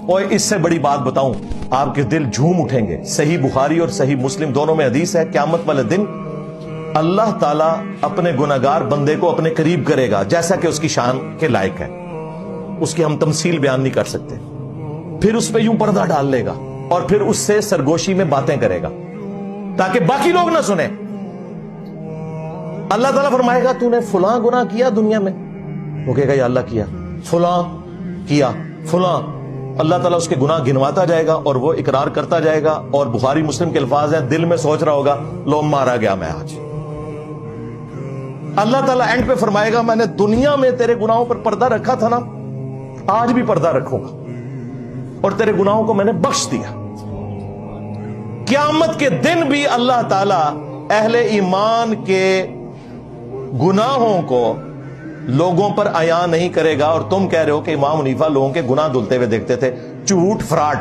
اور اس سے بڑی بات بتاؤں، آپ کے دل جھوم اٹھیں گے۔ صحیح بخاری اور صحیح مسلم دونوں میں حدیث ہے، قیامت والے دن اللہ تعالیٰ اپنے گناہگار بندے کو اپنے قریب کرے گا جیسا کہ اس کی شان کے لائق ہے، اس کی ہم تمثیل بیان نہیں کر سکتے۔ پھر اس پہ یوں پردہ ڈال لے گا اور پھر اس سے سرگوشی میں باتیں کرے گا تاکہ باقی لوگ نہ سنیں۔ اللہ تعالیٰ فرمائے گا تو نے فلاں گناہ کیا دنیا میں، وہ کہے گا یا اللہ کیا، فلاں کیا، فلاں۔ اللہ تعالیٰ اس کے گناہ گنواتا جائے گا اور وہ اقرار کرتا جائے گا، اور بخاری مسلم کے الفاظ ہیں، دل میں سوچ رہا ہوگا لو مارا گیا میں آج۔ اللہ تعالیٰ اینڈ پہ فرمائے گا میں نے دنیا میں تیرے گناہوں پر پردہ رکھا تھا نا، آج بھی پردہ رکھوں گا اور تیرے گناہوں کو میں نے بخش دیا۔ قیامت کے دن بھی اللہ تعالیٰ اہل ایمان کے گناہوں کو لوگوں پر عیاں نہیں کرے گا۔ اور تم کہہ رہے ہو کہ امام حنیفہ لوگوں کے گناہ دھلتے ہوئے دیکھتے تھے، جھوٹ، فراڈ۔